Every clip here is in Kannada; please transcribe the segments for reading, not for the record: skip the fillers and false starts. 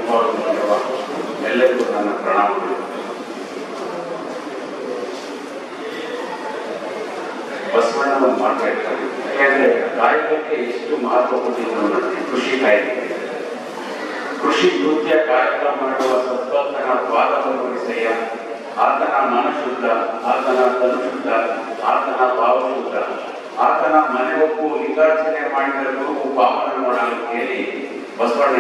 ಗೌರವಿಸಿರುವ ಎಲ್ಲರಿಗೂ ನನ್ನ ಪ್ರಣಾಮಗಳು. ಬಸವಣ್ಣ ಒಂದು ಮಾತಾಡ್ತಾರೆ, ಯಾಕೆಂದ್ರೆ ಕಾಯಕಕ್ಕೆ ಎಷ್ಟು ಮಹತ್ವ ಕೊಟ್ಟಿದ್ದು ನನಗೆ ಕೃಷಿ ಕಾಯಕ. ಕೃಷಿ ಕೃತ್ಯ ಕಾಯಕ ಮಾಡುವ ಸದ್ಭಕ್ತನ ಪಾದವನ್ನು ಸಂಯ, ಆತನ ಮನಶುದ್ಧ, ಆತನ ತನುಶುದ್ಧ, ಆತನ ಭಾವಶುದ್ಧ, ಆತನ ಮನೆ ಒಪ್ಪು ಲಿಂಗಾರ್ಚನೆ ಮಾಡಿದ ಗುರು ಪಾವನ ಮಾಡಲು ಹೇಳಿ ಬಸವಣ್ಣ.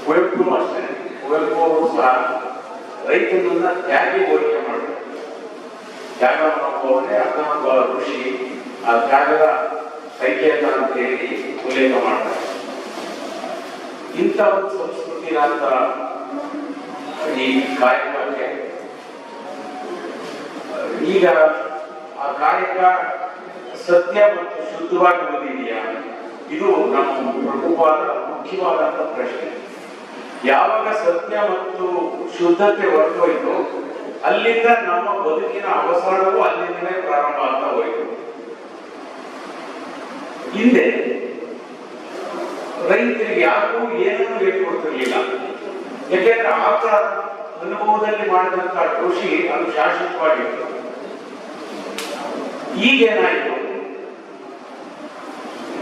ಕುವೆಂಪು ಅಷ್ಟೇ, ಕುವೆಂಪು ಅವರು ಸಹ ರೈತನನ್ನ ತ್ಯಾಗಿ ಹೋಲಿಕೆ ಮಾಡ್ತಾರೆ. ತ್ಯಾಗ ಮನೋಭಾವನೆ ಅಥವಾ ಋಷಿ ಆ ತ್ಯಾಗದ ಸಂಕೇತ ಅಂತ ಹೇಳಿ ಉಲ್ಲೇಖ ಮಾಡ್ತಾರೆ. ಇಂಥ ಒಂದು ಸಂಸ್ಕೃತಿ ಅಂತ ಈ ಕಾಯಕಕ್ಕೆ ಈಗ ಆ ಕಾಯಕ ಸತ್ಯ ಮತ್ತು ಶುದ್ಧವಾಗಿ ಬಂದಿದೆಯಾ? ಇದು ನಮ್ಮ ಪ್ರಮುಖವಾದ ಮುಖ್ಯವಾದಂತ ಪ್ರಶ್ನೆ. ಯಾವಾಗ ಸತ್ಯ ಮತ್ತು ಶುದ್ಧತೆ ಹೊರಟೋಯ್ತು, ಅಲ್ಲಿಂದ ನಮ್ಮ ಬದುಕಿನ ಅವಸಾನವೂ ಅಲ್ಲಿಂದಲೇ ಪ್ರಾರಂಭ ಆಗ್ತಾ ಹೋಯಿತು. ಹಿಂದೆ ರೈತರಿಗೆ ಯಾರಿಗೂ ಏನನ್ನು ಹೇಳ್ಕೊಡ್ತಿರ್ಲಿಲ್ಲ, ಯಾಕೆಂದ್ರೆ ಆತ ಅನುಭವದಲ್ಲಿ ಮಾಡಿದಂತ ಕೃಷಿ ಅದು ಶಾಶ್ವತವಾಗಿತ್ತು. ಈಗೇನಾಯ್ತು,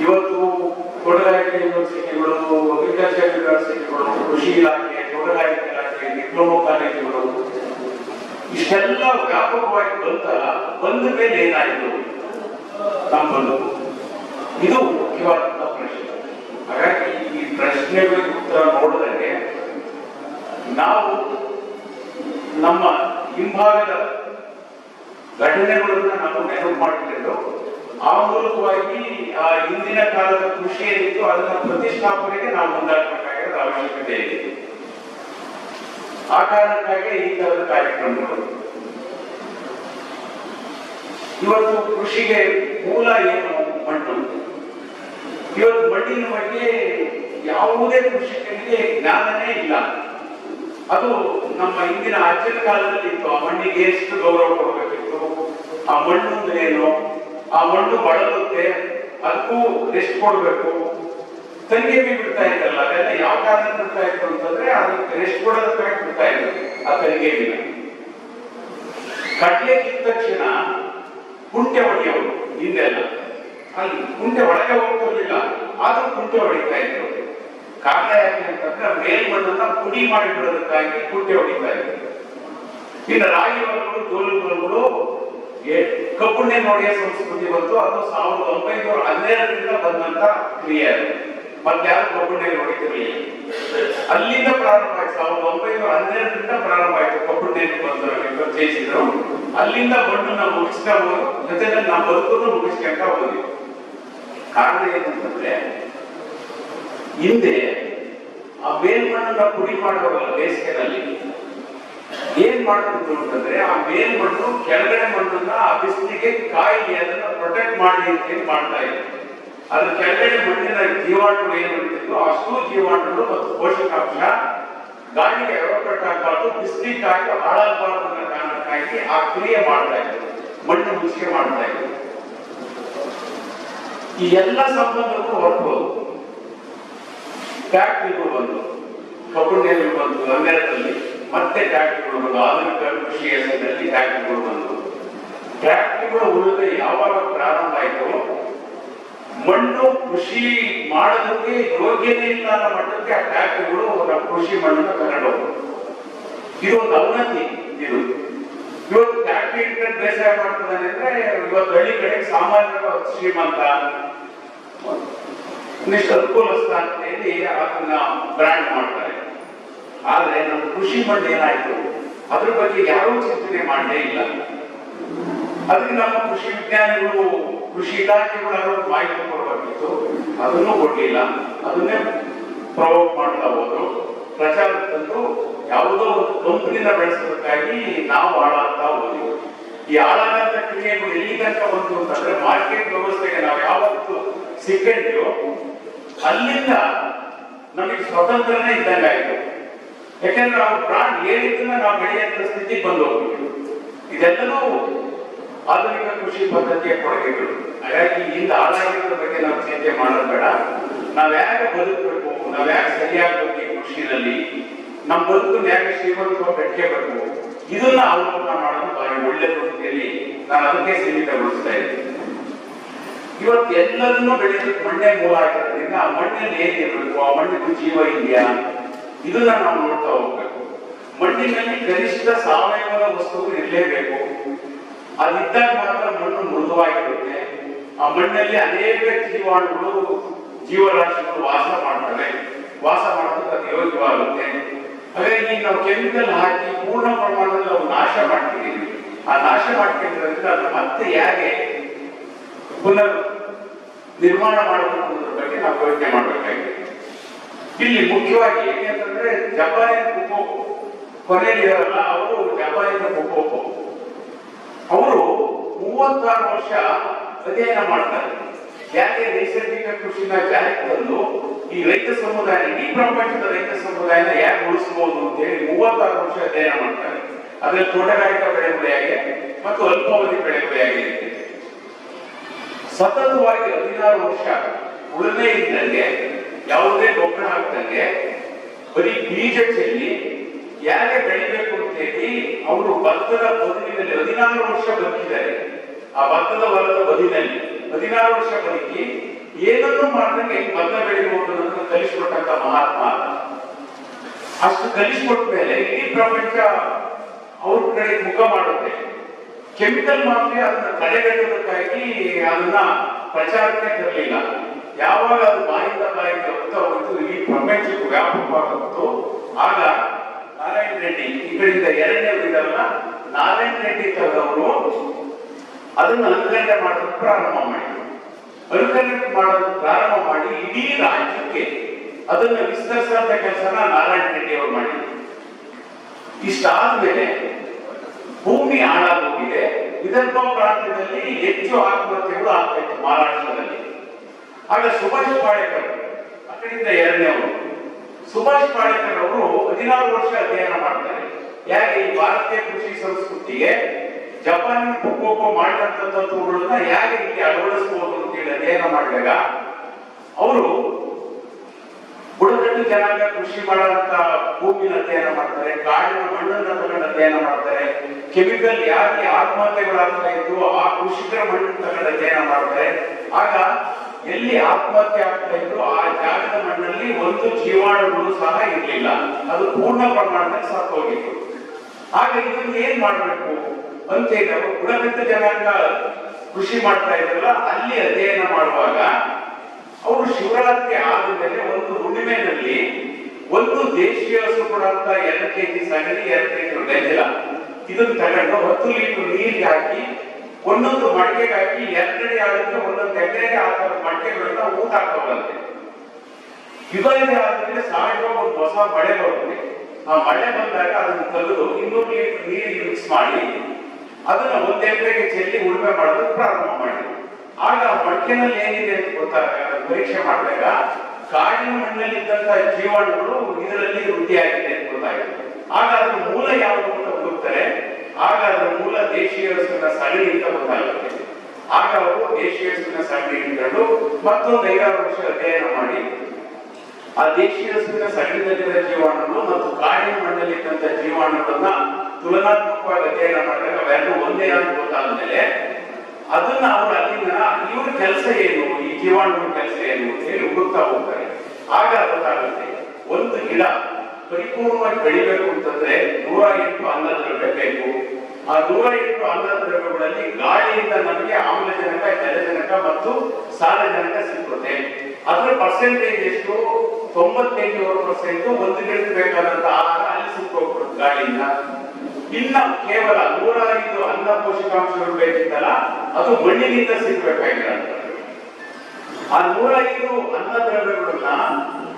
ಇವತ್ತು ತೋಟಗಾರಿಕೆ ಯೂನಿವರ್ಸಿಟಿಗಳು, ಅಗ್ರಿಕಲ್ಚರ್ ಯೂನಿವರ್ಸಿಟಿಗಳು, ಕೃಷಿ ಇಲಾಖೆ, ತೋಟಗಾರಿಕೆ ಇಲಾಖೆ, ಡಿಪ್ಲೊಮಾ ಕಾಲೇಜುಗಳು ಇಷ್ಟೆಲ್ಲ ವ್ಯಾಪಕವಾಗಿ ಬಂದ ಮೇಲೆ ಏನಾಯಿತು ನಮ್ಮ ಬದುಕು? ಇದು ಮುಖ್ಯವಾದಂತಹ ಪ್ರಶ್ನೆ. ಹಾಗಾಗಿ ಈ ಪ್ರಶ್ನೆಗಳಿಗೆ ಉತ್ತರ ನೋಡಿದರೆ ನಾವು ನಮ್ಮ ಹಿಂಭಾಗದ ಘಟನೆಗಳನ್ನ ನಾವು ನೆನಪು ಮಾಡಿಕೊಂಡು ಆ ಮೂಲಕವಾಗಿ ಆ ಹಿಂದಿನ ಕಾಲದ ಕೃಷಿ ಏನಿತ್ತು ಅದನ್ನ ಪ್ರತಿಷ್ಠಾಪನೆಗೆ ನಾವು ಮುಂದಾಗಬೇಕಾಗಿರೋ ಅವಶ್ಯಕತೆ ಇದೆ. ಆ ಕಾರಣಕ್ಕಾಗಿ ಈ ತರದ ಕಾರ್ಯಕ್ರಮಗಳು. ಇವತ್ತು ಕೃಷಿಗೆ ಮೂಲ ಏನು? ಮಣ್ಣು. ಇವತ್ತು ಮಣ್ಣಿನ ಬಗ್ಗೆ ಯಾವುದೇ ಕೃಷಿಕರಿಗೆ ಜ್ಞಾನನೇ ಇಲ್ಲ. ಅದು ನಮ್ಮ ಹಿಂದಿನ ಅಜ್ಜನ ಕಾಲದಲ್ಲಿ ಇತ್ತು. ಆ ಮಣ್ಣಿಗೆ ಎಷ್ಟು ಗೌರವ ಕೊಡಬೇಕಿತ್ತು, ಆ ಮಣ್ಣು ಏನು, ಆ ಮಣ್ಣು ಬಳಲುತ್ತೆ, ಅದಕ್ಕೂ ಎಷ್ಟು ಕೊಡ್ಬೇಕು, ತಂಗೆ ಬಿಡ್ತಾ ಇದ್ದಲ್ಲ, ಅದೆಲ್ಲ ಯಾವ ಕಾರಣ ಬಿಡ್ತಾ ಇತ್ತು ಅಂತಂದ್ರೆ ಅದಕ್ಕೆ ರೆಸ್ಟ್ ಕೊಡೋದಕ್ಕಾಗಿ ಬಿಡ್ತಾ ಇದ್ರು. ಆ ತಂಗೆ ಬಿಡ ಕಡ್ಲೆ ಕಿತ್ತ ತಕ್ಷಣ ಕುಂಟೆ ಹೊಡೆಯೋರು ಹಿಂದೆಲ್ಲ, ಅಲ್ಲಿ ಕುಂಟೆ ಒಳಗೆ ಹೋಗ್ತಿರ್ಲಿಲ್ಲ, ಆದ್ರೂ ಕುಂಟೆ ಹೊಡಿತಾ ಇದ್ರು. ಕಾರಣ ಯಾಕೆ ಅಂತಂದ್ರೆ ಮೇಲ್ಮಣ್ಣನ್ನ ಪುಡಿ ಮಾಡಿ ಬಿಡೋದಕ್ಕಾಗಿ ಕುಂಟೆ ಹೊಡಿತಾ ಇದ್ರು. ಇನ್ನು ರಾಗಿ ಹೊಲಗಳು, ಜೋಲು ಹೊಲಗಳು ಕಬ್ಬುಣ್ಣೆ ನೋಡಿಯ ಸಂಸ್ಕೃತಿ ಬಂತು. ಅದು 1912ರಿಂದ ಬಂದಂತ ಕ್ರಿಯೆ. ಅದು ಮತ್ತೆ ಯಾರು ಕಬ್ಬುಣ್ಣೆ ಹೊಡಿತಿರ್ಲಿಲ್ಲ. ಅಲ್ಲಿಂದ ಪ್ರಾರಂಭ ಆಯ್ತು. 1912ರಿಂದ ಪ್ರಾರಂಭ ಆಯ್ತು ಕಬ್ಬುಣ್ಣೆ ಪರಿಚಯಿಸಿದ್ರು. ಅಲ್ಲಿಂದ ಮಣ್ಣು ನಾವು ಮುಗಿಸ್ತಾ ಹೋದ್ರು, ಜೊತೆಗೆ ನಾವು ಬದುಕನ್ನು ಮುಗಿಸ್ಕೊಂತ ಹೋದ್ವಿ. ಕಾರಣ ಏನಂತಂದ್ರೆ ಹಿಂದೆ ಆ ಮೇಲ್ಮಣ್ಣನ್ನ ಪುಡಿ ಮಾಡೋರಲ್ಲ ಬೇಸಿಗೆನಲ್ಲಿ ಏನ್ ಮಾಡ್ತಿದ್ರು ಅಂತಂದ್ರೆ ಆ ಮೇಲ್ಮಣ್ಣು ಕೆಳಗಡೆ ಮಣ್ಣನ್ನ ಆ ಬಿಸಿಲಿಗೆ ಕಾಯಿಲೆ ಅದನ್ನ ಪ್ರೊಟೆಕ್ಟ್ ಮಾಡಿ ಅಂತ ಮಾಡ್ತಾ ಇದ್ರು. ಅದ್ರ ಕೆಳಗಡೆ ಮಣ್ಣಿನ ಜೀವಾಣುಗಳು ಏನ್ ಮಾಡ್ತಿದ್ರು, ಅಷ್ಟು ಜೀವಾಣುಗಳು ಮತ್ತು ಪೋಷಕಾಂಶ ಗಾಳಿಗೆ ಎವಪೇಟ್ ಆಗಬಾರ್ದು, ಬಿಸಿಲಿಗೆ ಹಾಕಿ ಹಾಳಾಗಬಾರ್ದು ಅನ್ನೋ ಕಾರಣಕ್ಕಾಗಿ ಆ ಕ್ರಿಯೆ ಮಾಡ್ತಾ ಇದ್ರು, ಮಣ್ಣು ಮುಚ್ಚಿಗೆ ಮಾಡ್ತಾ ಇದ್ರು. ಈ ಎಲ್ಲ ಸಂಬಂಧಗಳು ಹೊರಟೋದು. ಫ್ಯಾಕ್ಟ್ರಿಗಳು ಬಂದು, ಕಬ್ಬುಣ್ಣೆಗಳು ಬಂದು, 12ರಲ್ಲಿ ಮತ್ತೆ ಫ್ಯಾಕ್ಟ್ರಿಗಳು ಬಂದು, ಆಧುನಿಕ ಕೃಷಿ ಹೆಸರಿನಲ್ಲಿ ಫ್ಯಾಕ್ಟ್ರಿಗಳು ಬಂದು. ಫ್ಯಾಕ್ಟ್ರಿಗಳು ಉಳಿದ ಯಾವಾಗ ಪ್ರಾರಂಭ ಆಯಿತು, ಮಣ್ಣು ಕೃಷಿ ಮಾಡೋದಕ್ಕೆ ಯೋಗ್ಯತೆ ಇಲ್ಲ ಅನ್ನೋ ಮಟ್ಟಕ್ಕೆ ಆ ಫ್ಯಾಕ್ಟ್ರಿಗಳು ನಮ್ಮ ಕೃಷಿ ಮಣ್ಣನ್ನು ತಗೊಂಡು. ಇದು ಒಂದು ಅವನತಿ. ಇದು ಇವತ್ತು ಫ್ಯಾಕ್ಟ್ರಿ ಇಟ್ಕೊಂಡು ಬೇಸಾಯ ಮಾಡ್ತಿದ್ದಾನೆ ಅಂದ್ರೆ ಇವತ್ತು ಹಳ್ಳಿ ಕಡೆಗೆ ಸಾಮಾನ್ಯ ಶ್ರೀಮಂತ, ಒಂದಿಷ್ಟು ಅನುಕೂಲಸ್ಥ ಅಂತ ಹೇಳಿ ಅದನ್ನ ಬ್ರ್ಯಾಂಡ್ ಮಾಡ್ತಾರೆ. ಆದ್ರೆ ನಮ್ಮ ಕೃಷಿ ಮಣ್ಣು ಏನಾಯ್ತು, ಅದ್ರ ಬಗ್ಗೆ ಯಾರೂ ಚಿಂತನೆ ಮಾಡಲೇ ಇಲ್ಲ. ಅದಕ್ಕೆ ನಮ್ಮ ಕೃಷಿ ವಿಜ್ಞಾನಿಗಳು, ಕೃಷಿ ಇಲಾಖೆಗಳು ಮಾಹಿತಿ ಕೊಡಬೇಕಿತ್ತು, ಅದನ್ನು ಕೊಡ್ಲಿಲ್ಲ. ಅದನ್ನೇ ಪ್ರವೋಕ್ ಮಾಡ್ತಾ ಹೋದ್ರು. ಪ್ರಚಾರ ತಂದು ಯಾವುದೋ ಒಂದು ಕಂಪನಿನ ಬೆಳೆಸೋದಕ್ಕಾಗಿ ನಾವು ಹಾಳಾಗ್ತಾ ಹೋದ್ವಿ. ಈ ಹಾಳಾಗಂತ ಕ್ರಿಯೆಗಳು ಎಲ್ಲಿ ತನಕ ಬಂತು ಅಂತಂದ್ರೆ ಮಾರ್ಕೆಟ್ ವ್ಯವಸ್ಥೆಗೆ ನಾವು ಯಾವತ್ತು ಸಿಕ್ಕಿದ್ಯೋ ಅಲ್ಲಿಂದ ನಮಗೆ ಸ್ವತಂತ್ರನೇ ಇದ್ದಂಗೆ ಆಯ್ತು. ಯಾಕಂದ್ರೆ ನಾವು ಬ್ರಾಂಡ್ ಏನಿದ್ದನ್ನ ನಾವು ಬೆಳೆಯುವಂತ ಸ್ಥಿತಿಗೆ ಬಂದು ಹೋಗ್ತೀವಿ. ಇದೆಲ್ಲವೂ ಆಧುನಿಕ ಕೃಷಿ ಪದ್ಧತಿಯ ಕೊಡುಗೆಗಳು. ಹಾಗಾಗಿ ಇಂದ ಹಾಳಾಗಿರೋದ್ರ ಬಗ್ಗೆ ನಾವು ಚಿಂತೆ ಮಾಡೋದು ಬೇಡ. ನಾವ್ ಯಾಕೆ ಬದುಕಬೇಕು, ನಾವ್ ಯಾಕೆ ಸರಿಯಾಗಿ ಬದುಕಬೇಕು ಕೃಷಿನಲ್ಲಿ ನಮ್ಮ ಬದುಕು ಹೇಗೆ ಶ್ರೀಮಂತ ಕಟ್ಕೋಬೇಕು ಇದನ್ನ ಅವಲೋಕನ ಮಾಡೋದು ಬಾರಿ ಒಳ್ಳೆ ರೀತಿಯಲ್ಲಿ ನಾನು ಅದಕ್ಕೆ ಸೀಮಿತಗೊಳಿಸ್ತಾ ಇದ್ದೀನಿ. ಇವತ್ತು ಎಲ್ಲದನ್ನು ಬೆಳೆಯೋದಕ್ಕೆ ಮಣ್ಣೆ ಮೂಲ ಆಗಿರೋದ್ರಿಂದ ಆ ಮಣ್ಣಲ್ಲಿ ಏನಿರಬೇಕು, ಆ ಮಣ್ಣಿಗೆ ಜೀವ ಇದೆಯಾ ಇದನ್ನ ನಾವು ನೋಡ್ತಾ ಹೋಗ್ಬೇಕು. ಮಣ್ಣಿನಲ್ಲಿ ಗರಿಷ್ಠ ಸಾವಯವದ ವಸ್ತುಗಳು ಇರಲೇಬೇಕು. ಅದಿದ್ದಾಗ ಮಾತ್ರ ಮಣ್ಣು ಮೃದುವಾಗಿರುತ್ತೆ. ಆ ಮಣ್ಣಲ್ಲಿ ಅನೇಕ ಜೀವಾಣುಗಳು ಜೀವರಾಶಿಗಳು ವಾಸ ಮಾಡ್ತವೆ. ವಾಸ ಮಾಡೋದಕ್ಕೆ ಅದು ಯೋಗ್ಯವಾಗುತ್ತೆ. ಹಾಗಾಗಿ ನಾವು ಕೆಮಿಕಲ್ ಹಾಕಿ ಪೂರ್ಣ ಪ್ರಮಾಣದಲ್ಲಿ ನಾವು ನಾಶ ಮಾಡ್ತಿದ್ದೀವಿ. ಆ ನಾಶ ಮಾಡ್ತಿರೋದ್ರಿಂದ ಅದು ಮತ್ತೆ ಹೇಗೆ ಪುನರ್ ನಿರ್ಮಾಣ ಮಾಡಬೇಕು ಅನ್ನೋದ್ರ ಬಗ್ಗೆ ನಾವು ಯೋಚನೆ ಮಾಡಬೇಕಾಗಿದೆ. ಇಲ್ಲಿ ಮುಖ್ಯವಾಗಿ ಏಕೆಂತಂದ್ರೆ ಜಪಾನಿನ ಕುಕೋಕೋ ಕೊನೆಯಲ್ಲಿ ಇರಲ್ಲ, ಅವರು ಜಪಾನಿನ ಕುಕೋಕೋ ಅವರು 36 ವರ್ಷ ಅಧ್ಯಯನ ಮಾಡ್ತಾರೆ. ಯಾಕೆ ನೈಸರ್ಗಿಕ ಕೃಷಿನ ಜಾರಿಗೆ ತಂದು ಈ ರೈತ ಸಮುದಾಯ, ಇಡೀ ಪ್ರಪಂಚದ ರೈತ ಸಮುದಾಯನ ಯಾಕೆ ಉಳಿಸಬಹುದು ಅಂತ ಹೇಳಿ 36 ವರ್ಷ ಅಧ್ಯಯನ ಮಾಡ್ತಾರೆ. ಅದ್ರಲ್ಲಿ ತೋಟಗಾರಿಕಾ ಬೆಳೆಗಳಾಗಿ ಮತ್ತು ಅಲ್ಪಾವಧಿ ಬೆಳೆಗಳಾಗಿ ಸತತವಾಗಿ 16 ವರ್ಷ ಉಳುಮೆ ಇದ್ದಂಗೆ, ಯಾವುದೇ ಗೊಬ್ಬರ ಹಾಕ್ದಂಗೆ ಬರೀ ಬೀಜ ಚೆಲ್ಲಿ ಯಾಕೆ ಬೆಳಿಬೇಕು ಅಂತ ಹೇಳಿ ಅವರು ಭತ್ತದ ಬದುಕಿನಲ್ಲಿ 16 ವರ್ಷ ಬದುಕಿದ್ದಾರೆ. ಆ ಭತ್ತದ ಹೊಲದ ಬದಿನಲ್ಲಿ 16 ವರ್ಷ ಬದುಕಿ ಏನನ್ನೂ ಮಾಡ್ದಂಗೆ ಭತ್ತ ಬೆಳಿಬಹುದು ಅನ್ನೋದನ್ನು ಕಲಿಸಿಕೊಟ್ಟಂತ ಮಹಾತ್ಮ. ಅಷ್ಟು ಕಲಿಸಿಕೊಟ್ಟ ಮೇಲೆ ಇಡೀ ಪ್ರಪಂಚ ಅವ್ರ ಕಡೆ ಮುಖ ಮಾಡುತ್ತೆ. ಕೆಮಿಕಲ್ ಮಾಫಿಯಾ ಅದನ್ನ ತಡೆಗಟ್ಟೋದಕ್ಕಾಗಿ ಅದನ್ನ ಪ್ರಚಾರಕ್ಕೆ ತರಲಿಲ್ಲ. ಯಾವಾಗ ಅದು ಬಾಯಿಂದ ಹೋಗ್ತಾ ಹೋಯ್ತು, ಇಡೀ ಪ್ರಪಂಚಕ್ಕೂ ವ್ಯಾಪಕವಾಗುತ್ತೋ ಆಗ ನಾರಾಯಣ ರೆಡ್ಡಿ, ಈ ಕಡೆಯಿಂದ ಎರಡನೇವರು ಇದಾರಲ್ಲ, ನಾರಾಯಣ ರೆಡ್ಡಿ ತರದವರು ಅದನ್ನು ಅನುಕರಣೆ ಮಾಡೋದಕ್ಕೆ ಪ್ರಾರಂಭ ಮಾಡಿದ್ರು. ಅನುಕರಣೆ ಮಾಡೋದಕ್ಕೆ ಪ್ರಾರಂಭ ಮಾಡಿ ಇಡೀ ರಾಜ್ಯಕ್ಕೆ ಅದನ್ನ ವಿಸ್ತರಿಸುವಂತ ಕೆಲಸನ ನಾರಾಯಣ ರೆಡ್ಡಿ ಅವರು ಮಾಡಿದ್ರು. ಇಷ್ಟಾದ್ಮೇಲೆ ಭೂಮಿ ಹಾಳಾಗೋಗಿದೆ. ವಿದರ್ಭ ಪ್ರಾಂತ್ಯದಲ್ಲಿ ಹೆಚ್ಚು ಆತ್ಮಹತ್ಯೆಗಳು ಆಗ್ತಾಯಿತ್ತು ಮಹಾರಾಷ್ಟ್ರದಲ್ಲಿ. ಆಗ ಸುಭಾಷ್ ಪಾಳೇಕರ್, ಆ ಕಡೆಯಿಂದ ಎರಡನೇವರು, ಸುಭಾಷ್ ಪಾಳೇಕರ್ ಅವರು 16 ವರ್ಷ ಅಧ್ಯಯನ ಮಾಡ್ತಾರೆ. ಯಾಕೆ ಈ ಭಾರತೀಯ ಕೃಷಿ ಸಂಸ್ಕೃತಿಗೆ ಜಪಾನಿನ ಕುಕೋಕೋ ಮಾಡಿದಂತ ತತ್ವಗಳನ್ನ ಹೇಗೆ ಇಲ್ಲಿ ಅಳವಡಿಸಬಹುದು ಅಂತ ಹೇಳಿ ಅಧ್ಯಯನ ಮಾಡಿದಾಗ ಅವರು ಬುಡಕಟ್ಟು ಜನಾಂಗ ಕೃಷಿ ಮಾಡುವಂತ ಭೂಮಿನ ಅಧ್ಯಯನ ಮಾಡ್ತಾರೆ, ಕಾಡಿನ ಮಣ್ಣನ್ನ ತಗೊಂಡು ಅಧ್ಯಯನ ಮಾಡ್ತಾರೆ, ಕೆಮಿಕಲ್ ಯಾಕೆ ಆತ್ಮಹತ್ಯೆಗಳಾಗ್ತಾ ಇದ್ದು ಆ ಕೃಷಿಕರ ಮಣ್ಣನ್ನು ತಗೊಂಡು ಅಧ್ಯಯನ ಮಾಡ್ತಾರೆ. ಆಗ ಎಲ್ಲಿ ಆತ್ಮಹತ್ಯೆ ಆಗ್ತಾ ಇದ್ರು ಆ ಜಾಗದ ಮಣ್ಣಲ್ಲಿ ಒಂದು ಜೀವಾಣುಗಳು ಸಹ ಇರಲಿಲ್ಲ, ಅದು ಪೂರ್ಣ ಪ್ರಮಾಣದಲ್ಲಿ ಸತ್ತು ಹೋಗಿತ್ತು. ಆಗ ಇದನ್ನು ಏನ್ ಮಾಡ್ಬೇಕು ಅಂತೇಳಿ ಅವರು ಬುಡಕಟ್ಟು ಜನಾಂಗ ಕೃಷಿ ಮಾಡ್ತಾ ಇದ್ರಲ್ಲ, ಅಲ್ಲಿ ಅಧ್ಯಯನ ಮಾಡುವಾಗ ಅವರು ಶಿವರಾತ್ರಿ ಆದ್ಮೇಲೆ ಒಂದು ಹುಣ್ಣಿಮೆನಲ್ಲಿ ಒಂದು ದೇಶೀಯ ಹಸು ಕೊಡುವಂತ 2 kg ಸಗಣಿ, 2 ಲೀಟರ್ ಗಂಜಲ ಇದನ್ನು ತಗೊಂಡು 10 ಲೀಟರ್ ನೀರಿಗೆ ಹಾಕಿ ಒಂದೊಂದು ಮಡಿಕೆಗೆ ಹಾಕಿ 2 ಅಡಿ ಆಗುತ್ತೆ ಒಂದೊಂದು ಎಕರೆಗೆ ಹಾಕೋ ಮಡಿಕೆಗಳನ್ನ ಊಟ ಹಾಕೋಬಂತೆ. ಯುಗಾದಿ ಆದ್ಮೇಲೆ ಸಾಯುವಾಗ ಒಂದು ಹೊಸ ಮಳೆ ಬರುತ್ತೆ. ಆ ಮಳೆ ಬಂದಾಗ ಅದನ್ನು ತೆಗೆದು 200 ಲೀಟರ್ ನೀರಿಗೆ ಮಿಕ್ಸ್ ಮಾಡಿ ಅದನ್ನ 1 ಎಕರೆಗೆ ಚೆಲ್ಲಿ ಉಳುಮೆ ಮಾಡೋದಕ್ಕೆ ಪ್ರಾರಂಭ ಮಾಡಿದ್ರು. ಆಗ ಮಡಿಕೆನಲ್ಲಿ ಏನಿದೆ ಅಂತ ಗೊತ್ತಾಗ ಪರೀಕ್ಷೆ ಮಾಡಿದಾಗ ಕಾಡಿನ ಮಣ್ಣಲ್ಲಿ ಇದ್ದಂತಹ ಜೀವಾಣುಗಳು ಇದರಲ್ಲಿ ವೃದ್ಧಿಯಾಗಿದೆ ಅಂತ ಗೊತ್ತಾಗಿದೆ. ಆಗ ಅದ್ರ ಮೂಲ ಯಾವುದು ಅಂತ ಹುಡುಕ್ತಾರೆ. ಆಗ ಅದರ ಮೂಲ ದೇಶೀಯ ಹಸುವಿನ ಸಗಣಿ ಅಂತ ಗೊತ್ತಾಗುತ್ತೆ. ಆಗ ಅವರು ದೇಶೀಯ ಹಸುವಿನ ಸಗಣಿ ಇಟ್ಕೊಂಡು ಮತ್ತೊಂದು 5 ವರ್ಷ ಅಧ್ಯಯನ ಮಾಡಿ ಆ ದೇಶೀಯ ಹಸುವಿನ ಸಗಣಿಯಲ್ಲಿರುವ ಜೀವಾಣುಗಳು ಮತ್ತು ಕಾಡಿನ ಮಣ್ಣಲ್ಲಿ ಇದ್ದಂತಹ ಜೀವಾಣುಗಳನ್ನ ತುಲನಾತ್ಮಕವಾಗಿ ಅಧ್ಯಯನ ಮಾಡಿದಾಗ ಅವೆರಡು ಒಂದೇ ಅಂತ ಗೊತ್ತಾದ್ಮೇಲೆ ಅದನ್ನ ಅವರು ಅಲ್ಲಿಂದ ಇವ್ರ ಕೆಲಸ ಏನು, ಈ ಜೀವಾಣುಗಳ ಕೆಲಸ ಏನು ಅಂತ ಹೇಳಿ ಹುಡುಕ್ತಾ ಹೋಗ್ತಾರೆ. ಆಗ ಗೊತ್ತಾಗುತ್ತೆ ಒಂದು ಗಿಡ ಪರಿಪೂರ್ಣವಾಗಿ ಬೆಳಿಬೇಕು ಅಂತಂದ್ರೆ 108 ಅನ್ನದ್ರವ್ಯ ಬೇಕು. ಆ 108 ಅನ್ನದ್ರವ್ಯಗಳಲ್ಲಿ ಗಾಳಿಯಿಂದ ನಮಗೆ ಆಮ್ಲಜನಕ, ಜಲಜನಕ ಮತ್ತು ಸಾರಜನಕ ಸಿಕ್ಕುತ್ತೆ. ಅದರ ಪರ್ಸೆಂಟೇಜ್ ಎಷ್ಟು? 95% ಒಂದು ಗಿಡಕ್ಕೆ ಬೇಕಾದಂತ ಆಹಾರ ಅಲ್ಲಿ ಸಿಕ್ಕೋಗ್ಬಿಡುತ್ತೆ ಗಾಳಿಯಿಂದ. ಇನ್ನ ಕೇವಲ 105 ಅನ್ನ ಪೋಷಕಾಂಶಗಳು ಬೇಕಿತ್ತಲ್ಲ ಅದು ಮಣ್ಣಿನಿಂದ ಸಿಗ್ಬೇಕಾಗಿಲ್ಲ. ಆ 105 ಅನ್ನ ದ್ರವ್ಯಗಳನ್ನ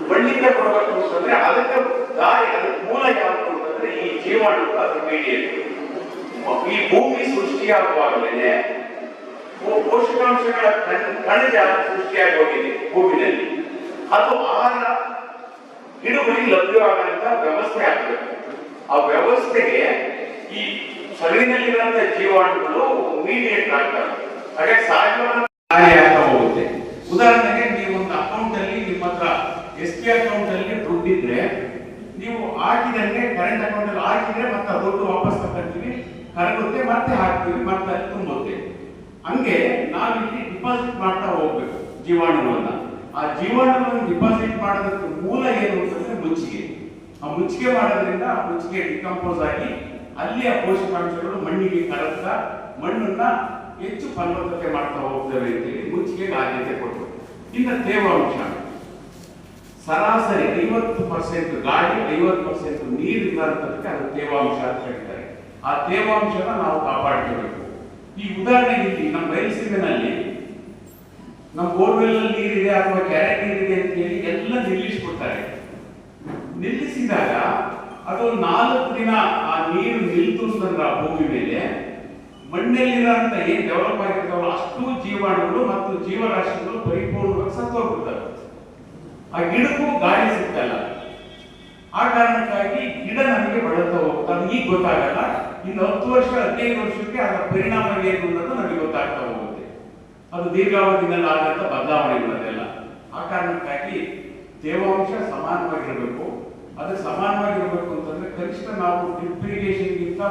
ಮಣ್ಣಿಂದ ಕೊಡಬೇಕು ಅಂತಂದ್ರೆ ಅದಕ್ಕೆ ದಾರಿ, ಅದಕ್ಕೆ ಮೂಲ ಯಾವುದು ಅಂತಂದ್ರೆ ಈ ಜೀವಾಣುಗಳು, ಅದ್ರ ಮೀಡಿಯೇಟ್. ಈ ಭೂಮಿ ಸೃಷ್ಟಿಯಾಗುವಾಗಲೇ ಪೋಷಕಾಂಶಗಳ ಕಣಜ ಸೃಷ್ಟಿಯಾಗಿ ಹೋಗಿದೆ ಭೂಮಿನಲ್ಲಿ. ಅದು ಆಹಾರ ಗಿಡಗಳಿಗೆ ಲಭ್ಯವಾಗುವಂತ ವ್ಯವಸ್ಥೆ ಆಗ್ಬೇಕು. ಆ ವ್ಯವಸ್ಥೆಗೆ ಈ ಸಗಣಿನಲ್ಲಿರುವಂತ ಜೀವಾಣುಗಳು ಮೀಡಿಯೇಟ್ ಆಗ್ತವೆ. ಹಾಗೆ ಸಹಜವಾಗಿ ಆಗ್ತಾ ಹೋಗುತ್ತೆ. ಉದಾಹರಣೆಗೆ ನೀವು ಒಂದು ಅಕೌಂಟ್ ಅಲ್ಲಿ ನಿಮ್ಮ ಹತ್ರ SB ಅಕೌಂಟ್ ಅಲ್ಲಿ ದುಡ್ಡಿದ್ರೆ ನೀವು ಹಾಕಿದಂಗೆ ಕರೆಂಟ್ ಅಕೌಂಟ್ ಅಲ್ಲಿ ಹಾಕಿದ್ರೆ ಮತ್ತೆ ದುಡ್ಡು ವಾಪಸ್ ತಗೊಂತೀವಿ, ಕರಗುತ್ತೆ, ಮತ್ತೆ ಹಾಕ್ತೀವಿ, ಮತ್ತೆ ಅಲ್ಲಿ ತುಂಬುತ್ತೆ. ಹಂಗೆ ನಾವಿಲ್ಲಿ ಡಿಪಾಸಿಟ್ ಮಾಡ್ತಾ ಹೋಗ್ಬೇಕು ಜೀವಾಣುಗಳನ್ನ. ಆ ಜೀವಾಣುಗಳನ್ನು ಡಿಪಾಸಿಟ್ ಮಾಡೋದಕ್ಕೆ ಮೂಲ ಏನು ಅಂತಂದ್ರೆ ಮುಚ್ಚಿಗೆ. ಆ ಮುಚ್ಚಿಗೆ ಮಾಡೋದ್ರಿಂದ ಆ ಮುಚ್ಚಿಗೆ ಡಿಕಂಪೋಸ್ ಆಗಿ ಅಲ್ಲಿ ಆ ಪೋಷಕಾಂಶಗಳು ಮಣ್ಣಿಗೆ ಕರಗ್ತಾ ಮಣ್ಣನ್ನ ಹೆಚ್ಚು ಫಲವತ್ತತೆ ಮಾಡ್ತಾ ಹೋಗ್ತೇವೆ ಅಂತೇಳಿ ಮುಚ್ಚಿಗೆಗೆ ಆದ್ಯತೆ ಕೊಟ್ಟು. ಇನ್ನು ತೇವಾಂಶ ಸರಾಸರಿ 50% ಗಾಳಿ, 50% ನೀರಿಲ್ಲ ಅಂತದಕ್ಕೆ ಅದು ತೇವಾಂಶ ಅಂತ ಹೇಳ್ತಾರೆ. ಆ ತೇವಾಂಶನ ನಾವು ಕಾಪಾಡ್ಕೋಬೇಕು. ಈ ಉದಾಹರಣೆಗೆ ಇಲ್ಲಿ ನಮ್ಮ ಬಯಲುಸೀಮೆನಲ್ಲಿ ನಮ್ಮ ಬೋರ್ವೆಲ್ ಅಲ್ಲಿ ನೀರಿದೆ ಅಥವಾ ಕ್ಯಾರೆಟ್ ನೀರಿದೆ ಅಂತ ಹೇಳಿ ಎಲ್ಲ ನಿಲ್ಲಿಸ್ಬಿಡ್ತಾರೆ. ನಿಲ್ಲಿಸಿದಾಗ ಅದು 4 ದಿನ ಆ ನೀರು ನಿಲ್ತು ಅಂತಂದ್ರೆ ಆ ಭೂಮಿ ಮೇಲೆ ಮಣ್ಣಲ್ಲಿರೋಂಥ ಏನ್ ಡೆವಲಪ್ ಆಗಿರ್ತಾವಲ್ಲ ಅಷ್ಟು ಜೀವಾಣುಗಳು ಮತ್ತು ಜೀವರಾಶಿಗಳು ಪರಿಪೂರ್ಣವಾಗಿ ಸತ್ತೋಗ್ಬಿಡ್ತವೆ. ಆ ಗಿಡಕ್ಕೂ ಗಾಳಿ ಸಿಗ್ತಲ್ಲ. ಆ ಕಾರಣಕ್ಕಾಗಿ ಗಿಡ ನಮಗೆ ಬಳಲ್ತಾ ಹೋಗುತ್ತೆ. ಅದು ಈಗ ಗೊತ್ತಾಗಲ್ಲ, ಇನ್ನು 10 ವರ್ಷ 15 ವರ್ಷಕ್ಕೆ ಅದರ ಪರಿಣಾಮ ಏನು ಅನ್ನೋದು ನಮಗೆ ಗೊತ್ತಾಗ್ತಾ ಹೋಗುತ್ತೆ. ಅದು ದೀರ್ಘಾವಧಿನಲ್ಲಿ ಆದಂತ ಬದಲಾವಣೆಗಳದೆಲ್ಲ. ಆ ಕಾರಣಕ್ಕಾಗಿ ತೇವಾಂಶ ಸಮಾನವಾಗಿರಬೇಕು. ಅದು ಸಮಾನವಾಗಿರ್ಬೇಕು ಅಂತಂದ್ರೆ ಕನಿಷ್ಠ ನಾವು ಡ್ರಿಪ್ ಇರಿಗೇಷನ್ಗಿಂತ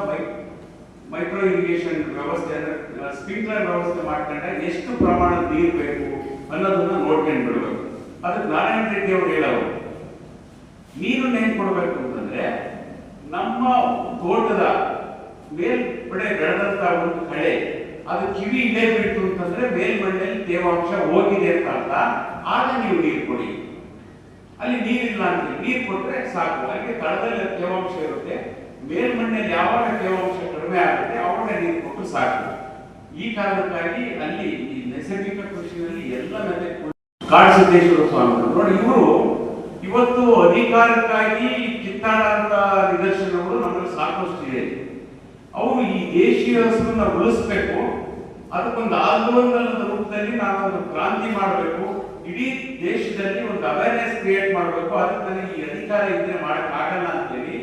ಮೈಕ್ರೋ ಇರಿಗೇಷನ್ ವ್ಯವಸ್ಥೆ ಅಂದ್ರೆ ಸ್ಪ್ರಿಂಕ್ಲರ್ ವ್ಯವಸ್ಥೆ ಮಾಡ್ಕೊಂಡ್ರೆ ಎಷ್ಟು ಪ್ರಮಾಣದ ನೀರು ಬೇಕು ಅನ್ನೋದನ್ನ ನೋಡ್ಕೊಂಡು ಬಿಡಬೇಕು. ಅದಕ್ಕೆ ನಾರಾಯಣ ರೆಡ್ಡಿ ಅವರು ಹೇಳೋರು ನೀರನ್ನ ಏನ್ ಕೊಡ್ಬೇಕು ಅಂತಂದ್ರೆ ನಮ್ಮ ತೋಟದ ಮೇಲ್ಪಡೆ ಬೆಳೆದಂತ ಒಂದು ಕಳೆ ಅದು ಕಿವಿ ಇಲ್ಲೇ ಬಿಟ್ಟು ಅಂತಂದ್ರೆ ಮೇಲ್ಮಣ್ಣಲ್ಲಿ ತೇವಾಂಶ ಹೋಗಿದೆ ಅಂತ ಅರ್ಥ. ಆಗ ನೀವು ನೀರು ಕೊಡಿ. ಅಲ್ಲಿ ನೀರಿಲ್ಲ ಅಂತ ನೀರು ಕೊಟ್ರೆ ಸಾಕು. ಅಲ್ಲಿ ತಳದಲ್ಲಿ ತೇವಾಂಶ ಇರುತ್ತೆ, ಮೇಲ್ಮಣ್ಣಲ್ಲಿ ಯಾವಾಗ ತೇವಾಂಶ ಕಡಿಮೆ ಆಗುತ್ತೆ ಅವಾಗ ನೀರು ಕೊಟ್ಟು ಸಾಕು. ಈ ಕಾರಣಕ್ಕಾಗಿ ಅಲ್ಲಿ ಈ ನೈಸರ್ಗಿಕ ಕೃಷಿಯಲ್ಲಿ ಎಲ್ಲ ಕಾಡಸಿದ್ದೇಶ್ವರ ಸ್ವಾಮಿಗಳು ನೋಡಿ, ಇವರು ಇವತ್ತು ಅಧಿಕಾರಕ್ಕಾಗಿ ಕಿತ್ತಾಡಂತ ನಿದರ್ಶನಗಳು ನಮ್ಮಲ್ಲಿ ಸಾಕಷ್ಟು ಇದೆ. ಅವರು ಈ ದೇಶೀಯ ಹಸುವನ್ನ ಉಳಿಸ್ಬೇಕು, ಅದಕ್ಕೊಂದು ಆಂದೋಲನದ ರೂಪದಲ್ಲಿ ನಾವೊಂದು ಕ್ರಾಂತಿ ಮಾಡಬೇಕು, ಇಡೀ ದೇಶದಲ್ಲಿ ಒಂದು ಅವೇರ್ನೆಸ್ ಕ್ರಿಯೇಟ್ ಮಾಡಬೇಕು. ಅದಕ್ಕೆ ನನಗೆ ಈ ಅಧಿಕಾರ ಇದ್ರೆ ಮಾಡಕ್ ಆಗಲ್ಲ ಅಂತೇಳಿ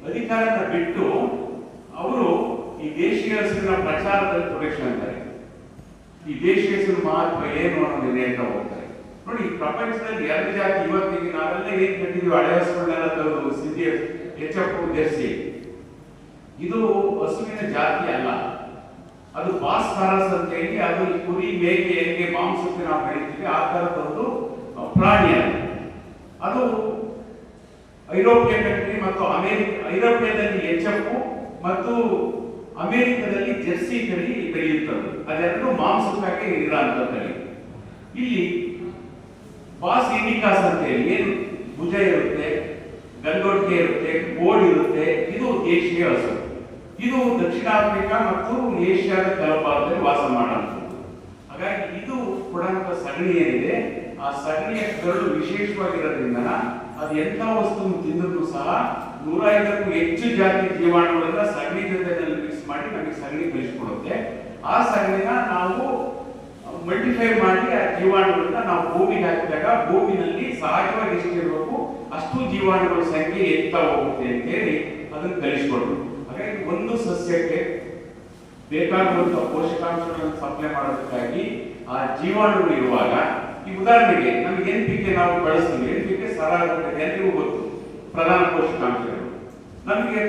ಅಧಿಕಾರನ ಬಿಟ್ಟು ಅವರು ಈ ದೇಶೀಯ ಹಸುವಿನ ಪ್ರಚಾರದಲ್ಲಿ ತೊಡಗಿಸ್ಕೊಂತಾರೆ. ಈ ದೇಶೀಯ ಹಸುವಿನ ಮಹತ್ವ ಏನು ಅನ್ನೋದು ಹೇಳ್ತಾ ಹೋಗ್ತಾರೆ. ನೋಡಿ, ಪ್ರಪಂಚದಲ್ಲಿ 2 ಜಾತಿ ಇವತ್ತಿಗೆ ನಾವೆಲ್ಲ ಏನ್ ಕಟ್ಟಿದೀವಿ, ಹಳೆ ಹಸುಗಳನ್ನೆಲ್ಲ ತರೋದು ಸಿದ್ಧಿ HF ಜರ್ಸಿ. ಇದು ಹಸುವಿನ ಜಾತಿ ಅಲ್ಲ, ಅದು ಬಾಸ್ಫರಸ್ ಅಂತ ಹೇಳಿ ಅದು ಕುರಿ ಮೇಕೆ ಎಣ್ಣೆ ಮಾಂಸಕ್ಕೆ ನಾವು ಬೆಳಿತೀವಿ ಆ ತರದೊಂದು ಪ್ರಾಣಿ. ಅದು ಐರೋಪ್ಯ ಕಂಟ್ರಿ ಮತ್ತು ಐರೋಪ್ಯದಲ್ಲಿ HF ಮತ್ತು ಅಮೆರಿಕದಲ್ಲಿ ಜೆರ್ಸಿ ತಳಿ ಬೆಳೆಯುತ್ತದೆ. ಅದೆರಡು ಮಾಂಸಕ್ಕಾಗಿ ಇರೋಂಥ ತಳಿ. ಇಲ್ಲಿ ಬಾಸ್ ಇಂಡಿಕಾಸ್ ಅಂತ ಹೇಳಿ ಏನು ಭುಜ ಇರುತ್ತೆ, ಗಂಗೋಟಿಗೆ ಇರುತ್ತೆ, ಕೋಡ್ ಇರುತ್ತೆ, ಇದು ದೇಶೀಯ ಹಸು. ಇದು ದಕ್ಷಿಣ ಆಫ್ರಿಕಾ ಮತ್ತು ಏಷ್ಯಾದ ಕೆಲವು ಭಾಗದಲ್ಲಿ ವಾಸ ಮಾಡುವಂಥದ್ದು. ಹಾಗಾಗಿ ಇದು ಕೊಡುವಂತ ಸಗಣಿ ಏನಿದೆ, ಆ ಸಗಣಿಯ ಕರಳು ವಿಶೇಷವಾಗಿರೋದ್ರಿಂದ ಅದು ಎಂಥ ವಸ್ತು ತಿಂದರೂ ಸಹ 150ಕ್ಕೂ ಹೆಚ್ಚು ಜಾತಿ ಜೀವಾಣುಗಳನ್ನ ಸಗಣಿ ಜೊತೆನಲ್ಲಿ ಮಿಕ್ಸ್ ಮಾಡಿ ನಮಗೆ ಸಗಣಿ ಕಳಿಸ್ಕೊಡುತ್ತೆ. ಆ ಸಗಣಿನ ನಾವು ಮಲ್ಟಿಫೈ ಮಾಡಿ ಆ ಜೀವಾಣುಗಳನ್ನ ನಾವು ಭೂಮಿಗೆ ಹಾಕಿದಾಗ ಭೂಮಿನಲ್ಲಿ ಸಹಜವಾಗಿ ಎಷ್ಟಿರಬೇಕು ಅಷ್ಟು ಜೀವಾಣುಗಳ ಸಂಖ್ಯೆ ಹೆಚ್ಚುತ್ತಾ ಹೋಗುತ್ತೆ ಅಂತ ಹೇಳಿ ಅದನ್ನು ಕಲಿಸ್ಕೊಡ್ರು. ಹಾಗಾಗಿ ಒಂದು ಸಸ್ಯಕ್ಕೆ ಬೇಕಾಗುವಂತಹ ಪೋಷಕಾಂಶಗಳನ್ನು ಸಪ್ಲೈ ಮಾಡೋದಕ್ಕಾಗಿ ಆ ಜೀವಾಣುಗಳು ಇರುವಾಗ, ಈ ಉದಾಹರಣೆಗೆ ನಮಗೆ NPK ನಾವು ಬಳಸ್ತೀವಿ. NPK ಸರಾಗಕ್ಕೆ ಎಲ್ರಿಗೂ ಗೊತ್ತು, ಪ್ರಧಾನ ಪೋಷಕಾಂಶಗಳು. ನಮಗೆ